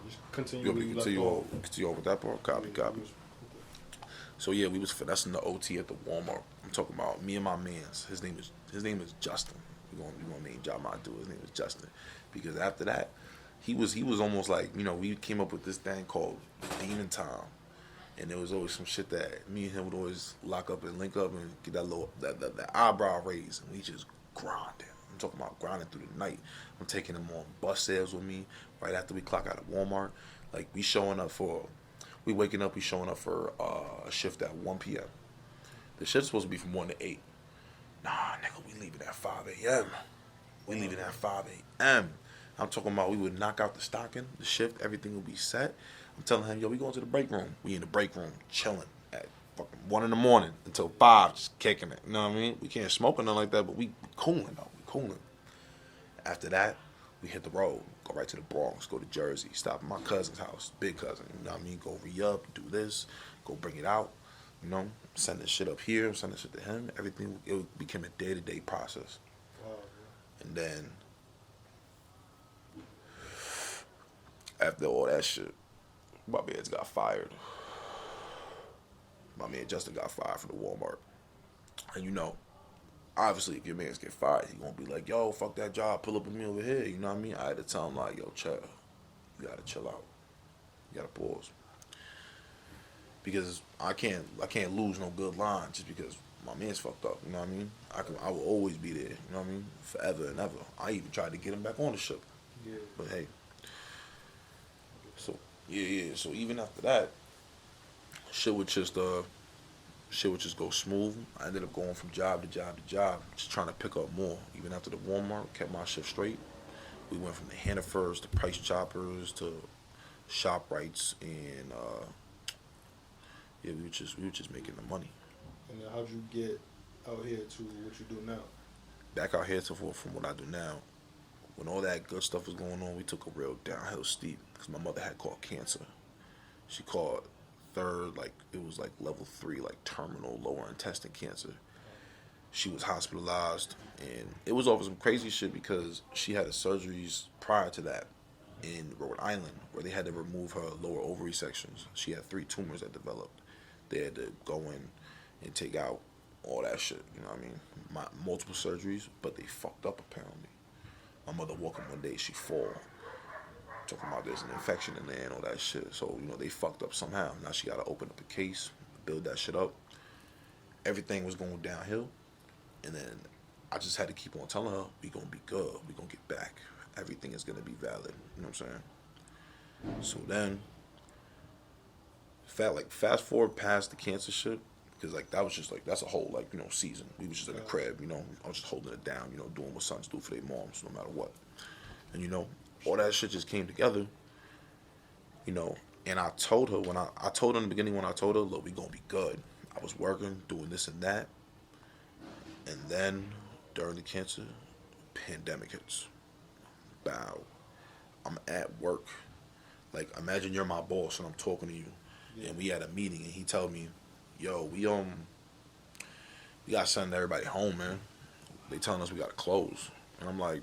Just continue. You want me to continue over with that part? Copy. So yeah, we was finessing the OT at the Walmart. I'm talking about me and my man's. His name is Justin. We gonna name drop my dude. His name is Justin, because after that, he was almost like, we came up with this thing called Demon Time, and there was always some shit that me and him would always lock up and link up and get that little that eyebrow raise, and we just grinding. I'm talking about grinding through the night. I'm taking him on bus sales with me right after we clock out at Walmart. Like we waking up, we showing up for a shift at 1 p.m. The shift's supposed to be from 1 to 8. Nah, nigga, we leaving at 5 a.m. We leaving at 5 a.m. I'm talking about we would knock out the stocking, the shift, everything would be set. I'm telling him, yo, we going to the break room. We in the break room, chilling at fucking 1 in the morning until 5, just kicking it. You know what I mean? We can't smoke or nothing like that, but we cooling though. We cooling. After that, we hit the road, go right to the Bronx, go to Jersey, stop at my cousin's house, big cousin. You know what I mean? Go re-up, do this, go bring it out. Send this shit up here, send this shit to him. Everything, it became a day-to-day process. Wow. And then, after all that shit, my man got fired. My man Justin got fired from the Walmart. And obviously if your mans get fired, he gonna be like, yo, fuck that job, pull up with me over here. You know what I mean? I had to tell him like, yo, chill. You gotta chill out. You gotta pause. Because I can't lose no good line just because my man's fucked up. You know what I mean? I will always be there. You know what I mean? Forever and ever. I even tried to get him back on the ship. Yeah. But hey. So yeah. So even after that, shit would just go smooth. I ended up going from job to job to job, just trying to pick up more. Even after the Walmart, kept my shift straight. We went from the Hannaford's to Price Choppers to ShopRights, and we were just making the money. And then how'd you get out here to what you do now? Back out here from what I do now. When all that good stuff was going on, we took a real downhill steep because my mother had caught cancer. She caught third, it was level 3, terminal lower intestine cancer. She was hospitalized, and it was over some crazy shit because she had surgeries prior to that in Rhode Island where they had to remove her lower ovary sections. She had 3 tumors that developed. They had to go in and take out all that shit, you know what I mean? Multiple surgeries, but they fucked up apparently. My mother woke up one day, she fall. Talking about there's an infection in there and all that shit. So, they fucked up somehow. Now she got to open up a case, build that shit up. Everything was going downhill. And then I just had to keep on telling her, we going to be good. We going to get back. Everything is going to be valid. You know what I'm saying? So then, fast forward past the cancer shit. Because, that was just, that's a whole, season. We was just in the crib, I was just holding it down, doing what sons do for their moms, no matter what. And, all that shit just came together, and I told her I told her in the beginning when I told her, look, we gonna be good. I was working, doing this and that. And then, during the cancer, pandemic hits. Bow. I'm at work. Imagine you're my boss and I'm talking to you. Yeah. And we had a meeting and he told me, yo, we gotta send everybody home, man. They telling us we gotta close. And I'm like,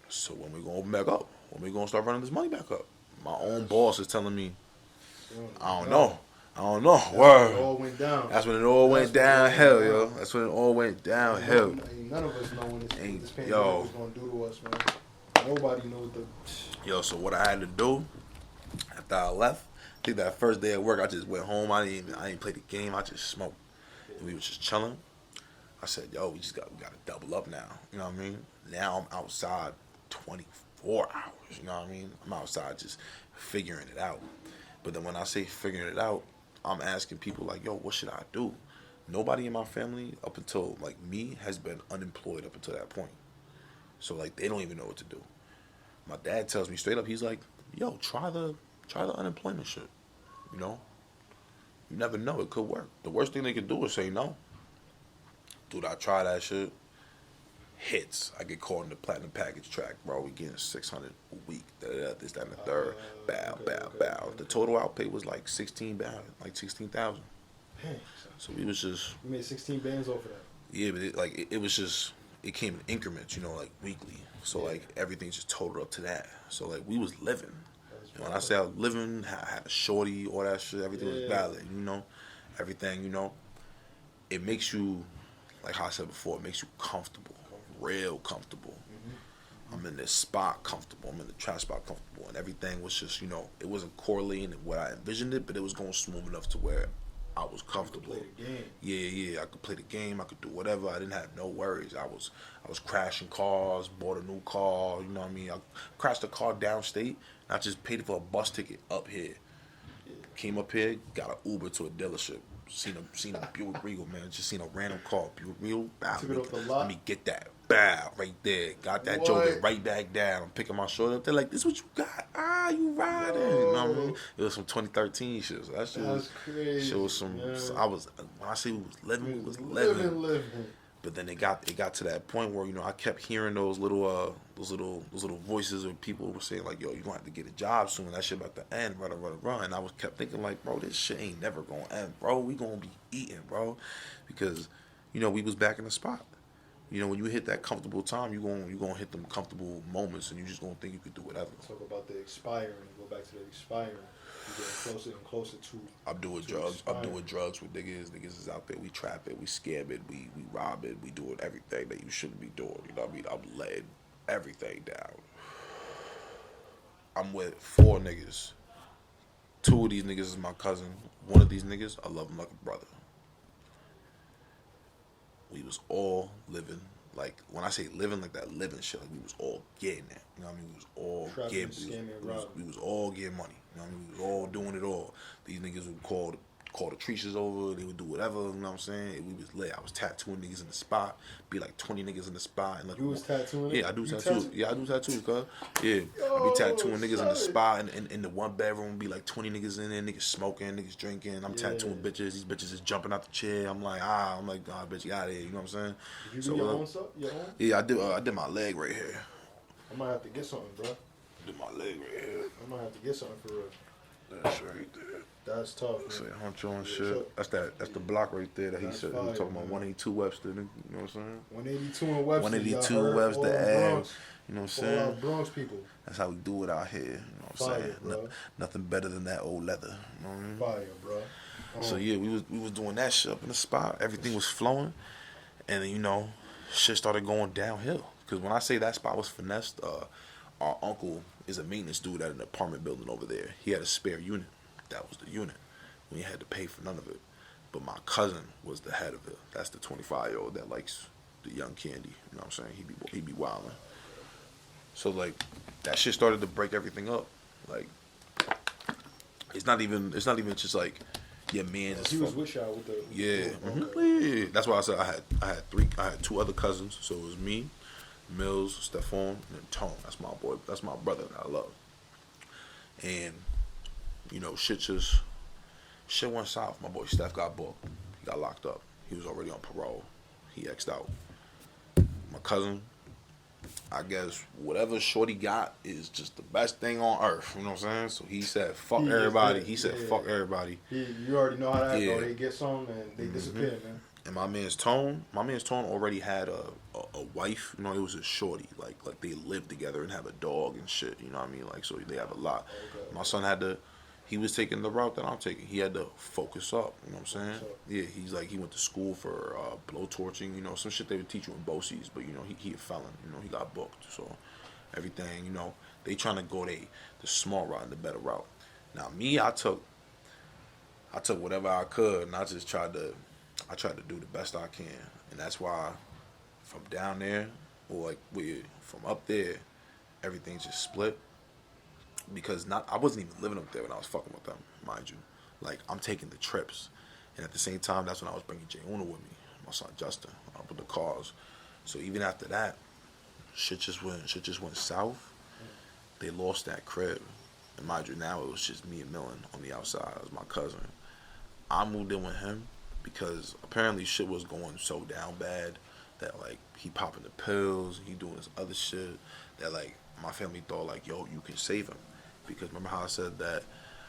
so when we gonna open back up? When we gonna start running this money back up? My own boss is telling me, I don't know. That's when it all went down. That's when it all went downhill, yo. That's when it all went downhill. None of us know what this pandemic is gonna do to us, man. Nobody knows Yo, so what I had to do after I left, I think that first day at work, I just went home. I didn't play the game. I just smoked. And we was just chilling. I said, yo, we gotta double up now. You know what I mean? Now I'm outside 24 hours. You know what I mean? I'm outside just figuring it out. But then when I say figuring it out, I'm asking people yo, what should I do? Nobody in my family up until me has been unemployed up until that point. So they don't even know what to do. My dad tells me straight up, he's like, yo, try the unemployment shit. You never know, it could work. The worst thing they could do is say no. Dude, I try that shit. Hits. I get caught in the platinum package track, bro. We getting 600 a week. This, that, and the third. Bow. The total outpay was 16,000. So we was just. You made 16 bands off of that. Yeah, but it was just, it came in increments, weekly. So everything just totaled up to that. So we was living. And when I say I was living, I had a shorty, all that shit, everything was valid, you know? Everything, you know? It makes you, like how I said before, it makes you comfortable. Real comfortable. I'm in this spot comfortable. I'm in the trap spot comfortable. And everything was just, you know, it wasn't correlating to what I envisioned it, but it was going smooth enough to where I was comfortable. You could play the game. Yeah, I could play the game. I could do whatever. I didn't have no worries. I was crashing cars, bought a new car. You know what I mean? I crashed a car downstate. And I just paid for a bus ticket up here. Came up here, got an Uber to a dealership. Seen a Buick Regal, man. Just seen a random car, Buick Regal. Bow, let me get that. Bow, right there. Got that joker right back down. I'm picking my shoulder up. They're like, "This what you got? Ah, you riding?" You know what I mean? It was some 2013 shit. So that shit was crazy. Shit was some. So I was, when I say we was living, we was living. But then it got to that point where, you know, I kept hearing those little voices of people who were saying like, "Yo, you gonna have to get a job soon. That shit about to end." Run. And I was kept thinking like, bro, this shit ain't never gonna end, bro. We gonna be eating, bro, because, you know, we was back in the spot. You know, when you hit that comfortable time, you gonna hit them comfortable moments, and you just gonna think you could do whatever. Talk about the expiring. Go back to the expiring. You're getting closer and closer to. I'm doing drugs. I'm doing drugs with niggas. Niggas is out there. We trap it. We scam it. We rob it. We doing everything that you shouldn't be doing. You know what I mean? I'm letting everything down. I'm with 4 niggas. 2 of these niggas is my cousin. 1 of these niggas, I love him like a brother. We was all living, like, when I say living, like that living shit, like we was all getting that. You know what I mean? We was all we was all getting money. You know what I mean? We was all doing it all. These niggas would call the Trishas over, they would do whatever, you know what I'm saying? We was lit. I was tattooing niggas in the spot, be like 20 niggas in the spot. And like, you was tattooing? Yeah, I do tattoos. Yeah, I do tattoos, cuz. Yeah. I be tattooing niggas in the spot, and in the 1 bedroom, be like 20 niggas in there, niggas smoking, niggas drinking. I'm tattooing bitches. These bitches is jumping out the chair. I'm like, bitch, you out of here, you know what I'm saying? Did you do your own stuff? Your own? Yeah, I did my leg right here. I might have to get something, bro. I did my leg right here. I might have to get something for real. That's right there. That's tough, man. Say Huncho and shit. That's the block right there that he said. He was talking about 182 Webster. You know what I'm saying? 182 and Webster. 182 Webster Ave. You know what I'm saying? All our Bronx people. That's how we do it out here. You know what I'm saying? Bro. Nothing better than that old leather. You know what I mean? Fire, bro. So yeah, we was doing that shit up in the spot. Everything was flowing, and then, you know, shit started going downhill. Because when I say that spot was finessed, our uncle is a maintenance dude at an apartment building over there. He had a spare unit. That was the unit. We had to pay for none of it. But my cousin was the head of it. That's the 25-year-old that likes the young candy. You know what I'm saying? He be wilding. So like, that shit started to break everything up. Like, it's not even just like your man. He was with y'all with the. Yeah. Yeah. That's why I said I had 2 other cousins. So it was me, Mills, Stephon, and Tone. That's my boy. That's my brother that I love. And, you know, shit went south. My boy Steph got booked. He got locked up. He was already on parole. He X'd out. My cousin, I guess whatever shorty got is just the best thing on earth. You know what I'm saying? So he said, fuck everybody. He said, fuck everybody. You already know how that go. They get some and they disappear, man. And my man's Tone already had a wife. You know, it was a shorty. Like they lived together and have a dog and shit. You know what I mean? Like, so they have a lot. Okay. My son he was taking the route that I'm taking. He had to focus up. You know what I'm saying? Yeah, he went to school for blowtorching. You know, some shit they would teach you in BOCES, but, you know, he a felon. You know, he got booked. So everything, you know, they trying to go the smart route and the better route. Now me, I took whatever I could, and I tried to do the best I can. And that's why from down there, or like from up there, everything just split. Because I wasn't even living up there when I was fucking with them, mind you. Like, I'm taking the trips. And at the same time, that's when I was bringing Jay Una with me, my son Justin, up with the cars. So even after that, shit just went south. They lost that crib. And mind you, now it was just me and Millen on the outside. It was my cousin. I moved in with him because apparently shit was going so down bad that, like, he popping the pills, he doing this other shit, that, like, my family thought, like, yo, you can save him. Because remember how I said that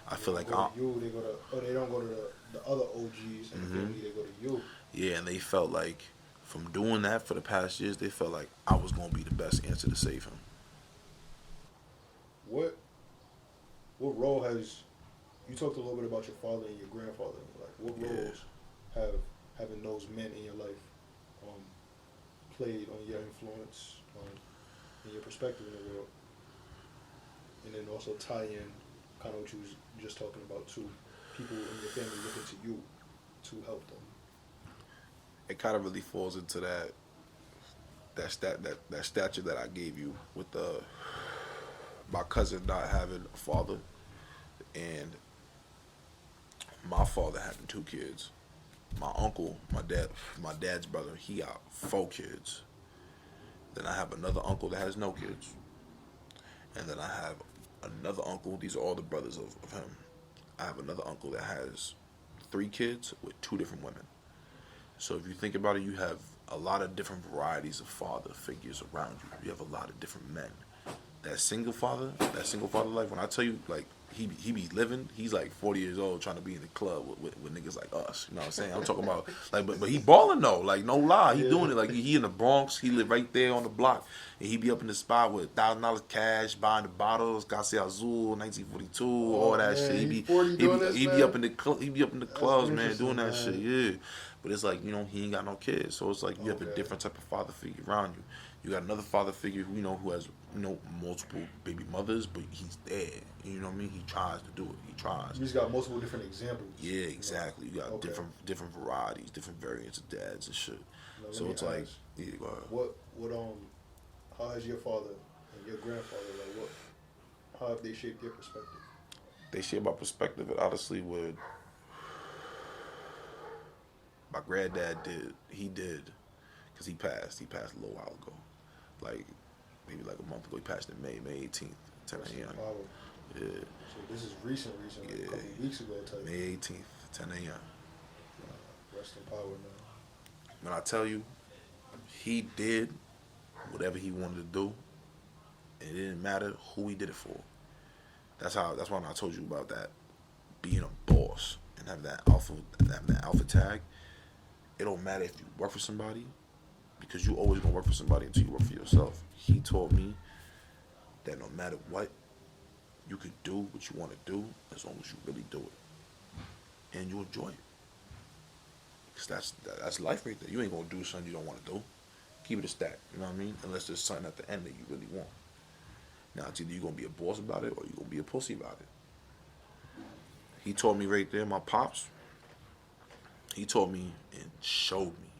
I feel like they don't go to the other OGs and the family, they go to you. Yeah, and they felt like from doing that for the past years, they felt like I was going to be the best answer to save him. What what role has you talked a little bit about your father and your grandfather? Like, what roles have having those men in your life played on your influence, and your perspective in the world? And then also tie in kind of what you was just talking about too. People in your family looking to you to help them. It kind of really falls into that stature that I gave you with my cousin not having a father, and my father having 2 kids. My uncle, my dad's brother, he got 4 kids. Then I have another uncle that has no kids, and then I have another uncle. These are all the brothers of him. I have another uncle that has 3 kids with 2 different women. So if you think about it, you have a lot of different varieties of father figures around you. You have a lot of different men. That single father life, when I tell you, like, he be living, he's like 40 years old trying to be in the club with niggas like us. You know what I'm saying? I'm talking about, like, but he balling though. Like, no lie. He doing it. Like, he in the Bronx. He live right there on the block. And he be up in the spot with $1,000 cash, buying the bottles, Casa Azul, 1942, all that shit. He be up in the clubs, man, doing that shit, yeah. But it's like, he ain't got no kids. So it's like you have a different type of father figure around you. You got another father figure who has multiple baby mothers, but he's there. You know what I mean? He tries to do it. He tries. You just got multiple different examples. Yeah, exactly. You got different varieties, different variants of dads and shit. Now, so it's like, yeah, go ahead. How has your father and your grandfather, how have they shaped your perspective? They shape my perspective. It honestly would. My granddad did. He did, because he passed. He passed a little while ago, like maybe like a month ago. He passed in May 18th, 10 a.m. Yeah. So this is recent, like a couple weeks ago type. May 18th, 10 a.m. Rest in power now. When I tell you, he did whatever he wanted to do, and it didn't matter who he did it for. That's why I told you about that, being a boss and having that alpha tag. It don't matter if you work for somebody, because you always gonna work for somebody until you work for yourself. He taught me that no matter what, you can do what you want to do as long as you really do it, and you enjoy it. Because that's life right there. You ain't gonna do something you don't want to do. Keep it a stack, you know what I mean? Unless there's something at the end that you really want. Now, it's either you're gonna be a boss about it or you're gonna be a pussy about it. He taught me right there, my pops. He taught me and showed me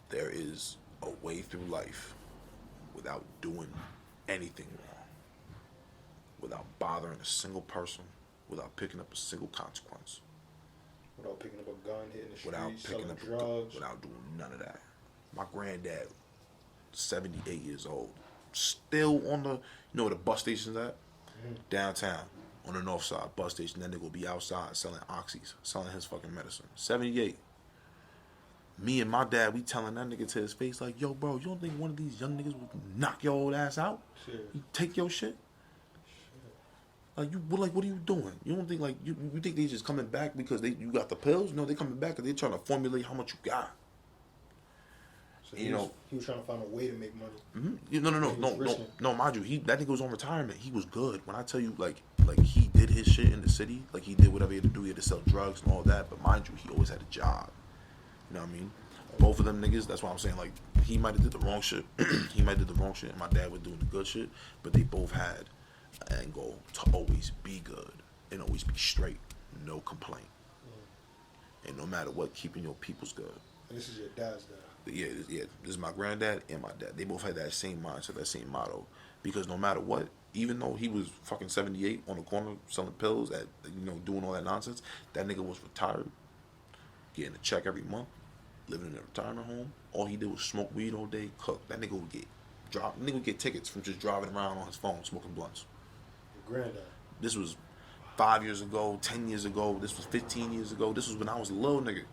there is a way through life without doing anything wrong, without bothering a single person, without picking up a single consequence. Without picking up a gun, hitting the streets, without picking selling up drugs. without doing none of that. My granddad, 78 years old, still on the bus station's at? Downtown, on the north side, bus station. That nigga will be outside selling oxys, selling his fucking medicine. 78. Me and my dad, we telling that nigga to his face, like, yo, bro, you don't think one of these young niggas will knock your old ass out? Shit. You take your shit? Like, what are you doing? You don't think, like, you think they just coming back because you got the pills? No, they coming back because they trying to formulate how much you got. So he was trying to find a way to make money. Mm-hmm. No, mind you, that nigga was on retirement. He was good. When I tell you, like he did his shit in the city, like he did whatever he had to do. He had to sell drugs and all that. But mind you, he always had a job. You know what I mean? Both of them niggas, that's why I'm saying, like, he might have did the wrong shit. He might have did the wrong shit, and my dad was doing the good shit. But they both had an end goal to always be good and always be straight, no complaint. And no matter what, keeping your peoples good. And this is your dad's dad. Yeah, this is my granddad and my dad. They both had that same mindset, that same motto. Because no matter what, even though he was fucking 78 on the corner selling pills, doing all that nonsense, that nigga was retired, getting a check every month, living in a retirement home. All he did was smoke weed all day, cook. That nigga would get tickets from just driving around on his phone smoking blunts. Your granddad. This was 5 years ago, 10 years ago. This was 15 years ago. This was when I was a little nigga.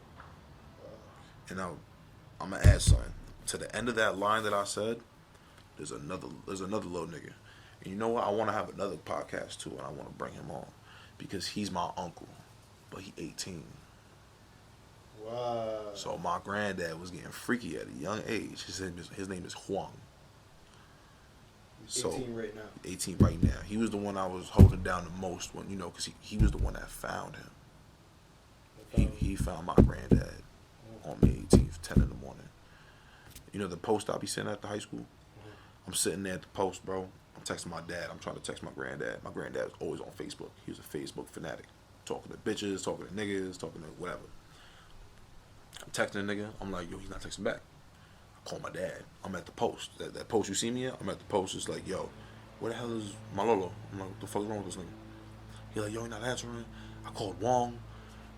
And now, I'm gonna add something to the end of that line that I said. There's another little nigga, and you know what? I want to have another podcast too, and I want to bring him on because he's my uncle, but he 18. Wow. So my granddad was getting freaky at a young age. His name is Huang. So 18 right now. 18 right now. He was the one I was holding down the most when, because he was the one that found him. He found my granddad on May 18th, 10 in the morning. You know the post I be sitting at the high school? I'm sitting there at the post, bro. I'm texting my dad. I'm trying to text my granddad. My granddad was always on Facebook. He was a Facebook fanatic. Talking to bitches, talking to niggas, talking to whatever. I'm texting a nigga. I'm like, yo, he's not texting back. I call my dad. I'm at the post. That post you see me at? I'm at the post. It's like, yo, where the hell is my Lolo? I'm like, what the fuck is wrong with this nigga? He like, yo, he not answering. I called Wong.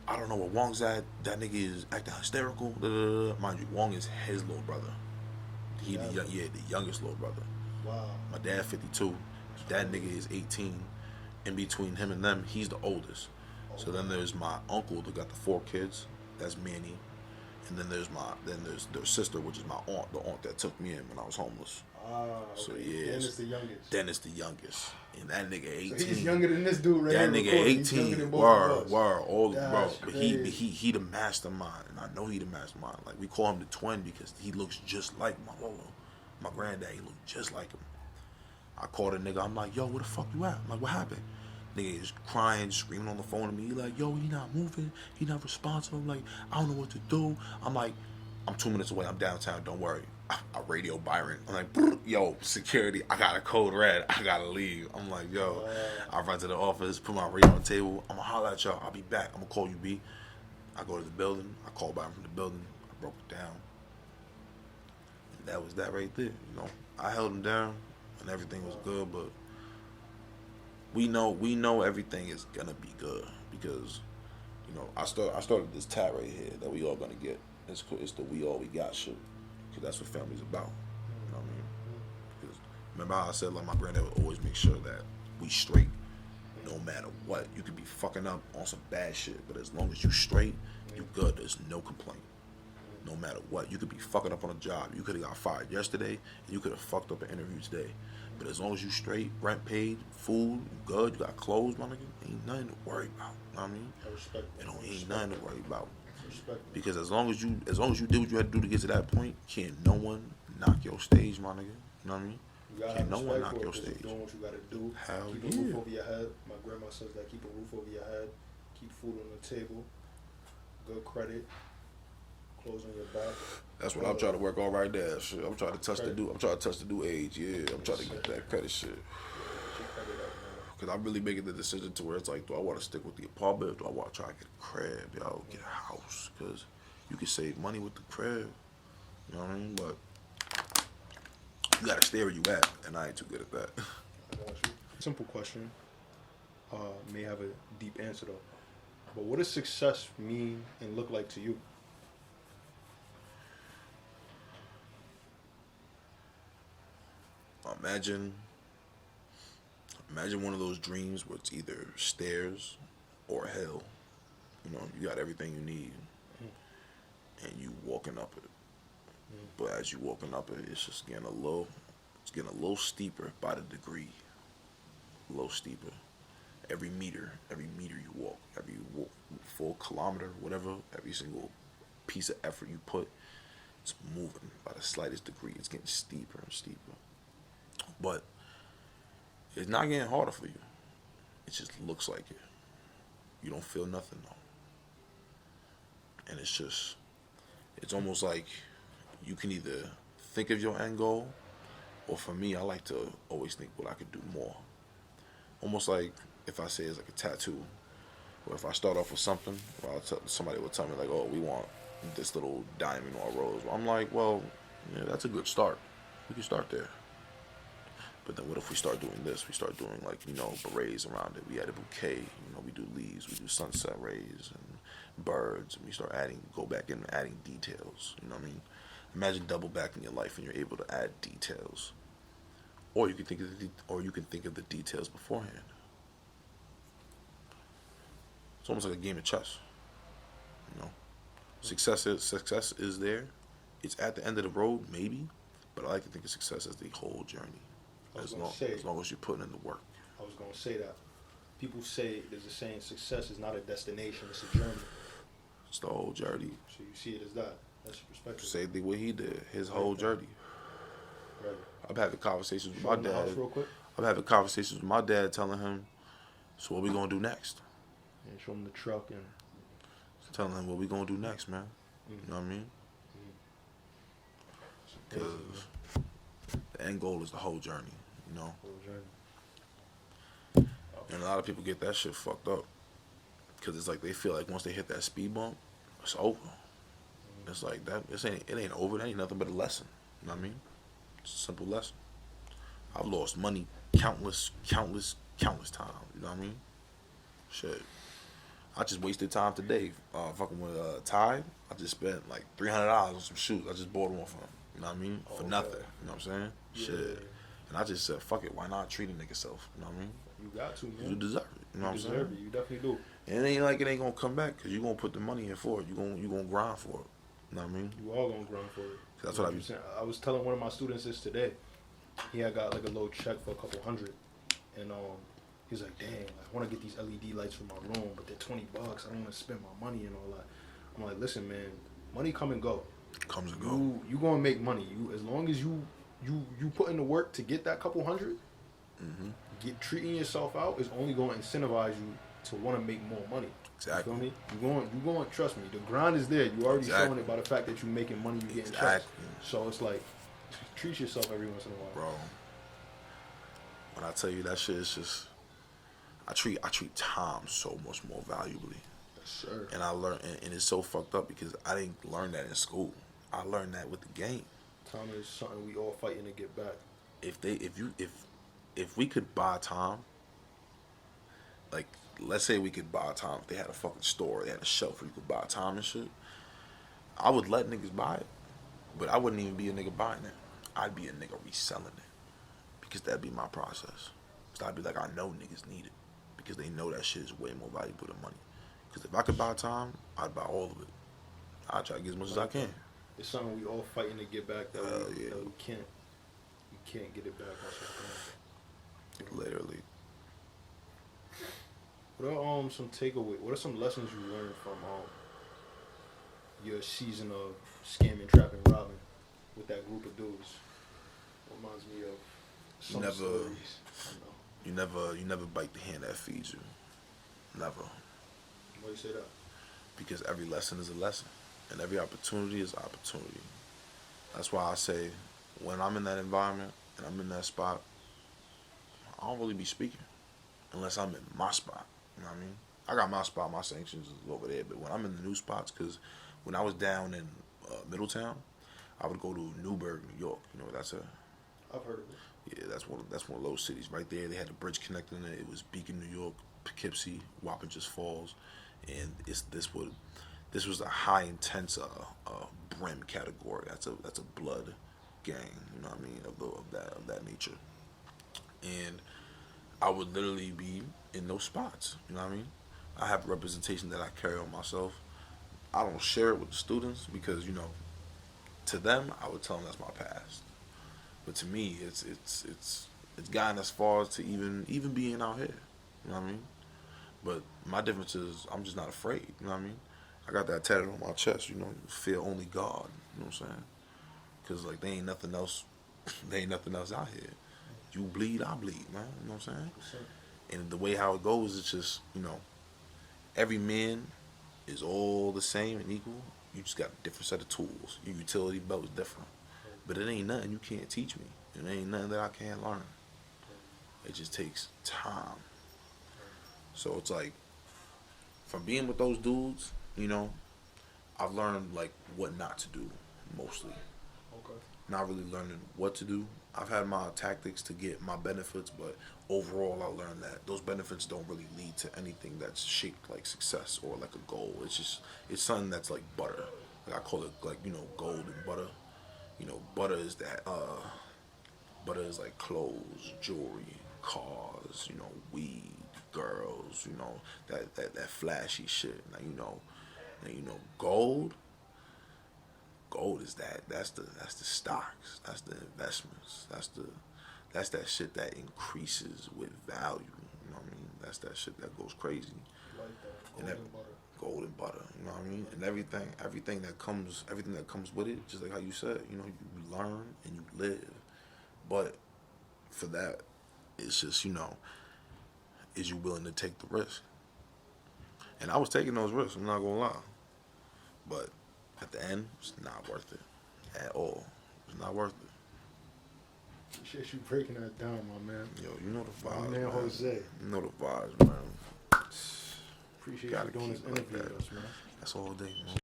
I don't know where Wong's at. That nigga is acting hysterical. Mind you, Wong is his little brother. He the youngest little brother. Wow. My dad 52. That nigga is 18. In between him and them, he's the oldest. So then there's my uncle that got the 4 kids. That's Manny. And then there's their sister, which is my aunt, the aunt that took me in when I was homeless. Okay. So yeah. Dennis the youngest. Dennis the youngest. And that nigga 18. So he's younger than this dude right that here. That nigga 18. Word. All bro. But crazy. he the mastermind. And I know he the mastermind. Like we call him the twin because he looks just like my Lolo. My granddad, he looked just like him. I called a nigga, I'm like, yo, where the fuck you at? I'm like, what happened? Nigga is crying, screaming on the phone to me. He like, yo, he not moving. He not responsive. I'm like, I don't know what to do. I'm like, I'm 2 minutes away. I'm downtown. Don't worry. I radio Byron. I'm like, yo, security. I got a code red. I gotta leave. I'm like, yo. I run to the office, put my radio on the table. I'm gonna holler at y'all. I'll be back. I'm gonna call you, B. I go to the building. I call Byron from the building. I broke it down. And that was that right there. I held him down, and everything was good. But we know everything is gonna be good because, I started this tat right here that we all gonna get. It's the we all we got shit. Because that's what family's about. You know what I mean? Because remember how I said, like, my granddad would always make sure that we straight no matter what. You could be fucking up on some bad shit, but as long as you straight, you good. There's no complaint. No matter what. You could be fucking up on a job. You could have got fired yesterday, and you could have fucked up an interview today. But as long as you straight, rent paid, food, you good, you got clothes, my nigga, ain't nothing to worry about. You know what I mean? I respect that. Ain't nothing to worry about. Because as long as you did what you had to do to get to that point, can't no one knock your stage, my nigga. You know what I mean? Can't no one knock your stage. Doing what you gotta do. Hell keep a roof over your head. My grandma says that keep a roof over your head, keep food on the table, good credit, clothes on your back. That's what I'm trying to work on right there. Shit. I'm trying to touch the new age. Yeah, I'm trying to get that credit shit. Because I'm really making the decision to where it's like, do I want to stick with the apartment or do I want to try to get a crib, get a house? Because you can save money with the crib. You know what I mean? But you got to stay where you at, and I ain't too good at that. I got you. Simple question. May have a deep answer, though. But what does success mean and look like to you? Imagine one of those dreams where it's either stairs or hell. You got everything you need, and you walking up it. But as you walking up it, it's just getting a little steeper by the degree. A little steeper. Every meter you walk, every full kilometer, whatever, every single piece of effort you put, it's moving by the slightest degree. It's getting steeper and steeper. But it's not getting harder for you. It just looks like it. You don't feel nothing though. And it's almost like you can either think of your end goal, or for me, I like to always think what I could do more. Almost like if I say it's like a tattoo, or if I start off with something, somebody will tell me like, oh, we want this little diamond or a rose. I'm like, well, yeah, that's a good start. We can start there. But then what if we start doing this? We start doing like, berets around it. We add a bouquet, we do leaves, we do sunset rays and birds, and we start go back in and adding details. You know what I mean? Imagine double back in your life and you're able to add details. Or you can think of the details beforehand. It's almost like a game of chess. Success is there. It's at the end of the road, maybe, but I like to think of success as the whole journey. As long as you're putting in the work. I was going to say that. People say, there's a saying, success is not a destination, it's a journey. It's the whole journey. So you see it as that. That's your perspective. Same thing what he did, his whole journey. Right. I've having conversations with Show my him the house dad. real quick. I'm having conversations with my dad, telling him, "So what we gonna do next?" And show him the truck and. Telling him what we gonna do next, man. You know what I mean? Because the end goal is the whole journey, you know. Whole journey. And a lot of people get that shit fucked up. Because it's like they feel like once they hit that speed bump, it's over. It's like that. It ain't over. It ain't nothing but a lesson. You know what I mean? It's a simple lesson. I've lost money countless times. You know what I mean? Shit. I just wasted time today. Fucking with Tide. I just spent like $300 on some shoes. I just bought them off of him. You know what I mean? For nothing. You know what I'm saying? Yeah. Shit. And I just said, fuck it. Why not treat a nigga self? You know what I mean? You got to, man. You deserve it. You know what I'm saying? Deserve it. You definitely do. And it ain't like it ain't gonna come back because you gonna put the money in for it. You gonna grind for it. You know what I mean? You all gonna grind for it. That's what I be saying. I was telling one of my students this today. He had got like a little check for a couple $100, and he's like, "Dang, I want to get these LED lights for my room, but they're $20. I don't want to spend my money and all that." I'm like, "Listen, man, money come and go. Comes and go. You gonna make money. You as long as you put in the work to get that couple $100, treating yourself out is only going to incentivize you to want to make more money. Exactly. You feel me? You going trust me. The grind is there. You already showing it by the fact that you're making money. You getting checks. So it's like treat yourself every once in a while, bro. When I tell you that shit is just, I treat time so much more valuably. Yes, sir. And I learned, and it's so fucked up because I didn't learn that in school. I learned that with the game. Time is something we all fighting to get back. If we could buy time, like let's say we could buy time. If they had a fucking store, they had a shelf where you could buy time and shit, I would let niggas buy it, but I wouldn't even be a nigga buying it. I'd be a nigga reselling it because that'd be my process. So I'd be like, I know niggas need it because they know that shit is way more valuable than money. Because if I could buy time, I'd buy all of it. I'd try to get as much as I can. It's something we all fighting to get back that we can't. You can't get it back. Literally. What are some takeaway? What are some lessons you learned from your season of scamming, trapping, robbing with that group of dudes? Reminds me of some stories. You never bite the hand that feeds you. Never. Why do you say that? Because every lesson is a lesson, and every opportunity is opportunity. That's why I say, when I'm in that environment and I'm in that spot, I don't really be speaking unless I'm in my spot. You know what I mean? I got my spot, my sanctions is over there, but when I'm in the new spots, because when I was down in Middletown, I would go to Newburgh, New York. You know what that's at? I've heard of it. Yeah, that's one of those cities right there. They had the bridge connecting it. It was Beacon, New York, Poughkeepsie, Wappingers Falls, and this was a high intense brim category. That's a blood gang. You know what I mean? Of that nature. And I would literally be in those spots. You know what I mean? I have representation that I carry on myself. I don't share it with the students because, you know, to them I would tell them that's my past. But to me, it's gotten as far as to even being out here. You know what I mean? But my difference is I'm just not afraid. You know what I mean? I got that tatted on my chest. You know, fear only God. You know what I'm saying? Because like there ain't nothing else. There ain't nothing else out here. You bleed, I bleed, man. You know what I'm saying? And the way how it goes is just, you know, every man is all the same and equal. You just got a different set of tools. Your utility belt is different. But it ain't nothing you can't teach me. It ain't nothing that I can't learn. It just takes time. So it's like, from being with those dudes, you know, I've learned like what not to do mostly. Okay. Not really learning what to do. I've had my tactics to get my benefits, but overall I learned that those benefits don't really lead to anything that's shaped like success or like a goal. It's something that's like butter. Like I call it like, you know, gold and butter. You know, butter is that butter is like clothes, jewelry, cars, you know, weed, girls, you know, that flashy shit. Now you know, gold is that's the stocks, that's the investments, that's that shit that increases with value. You know what I mean? That's that shit that goes crazy. Like that. Gold and butter. You know what I mean? And everything that comes with it, just like how you said, you know, you learn and you live. But for that, it's just, is you willing to take the risk? And I was taking those risks, I'm not gonna lie. But at the end, it's not worth it at all. It's not worth it. Appreciate you breaking that down, my man. Yo, you know the vibes, My man, Jose. You know the vibes, man. Appreciate Gotta you doing this keep it like interview that. with us, man. That's all day, man.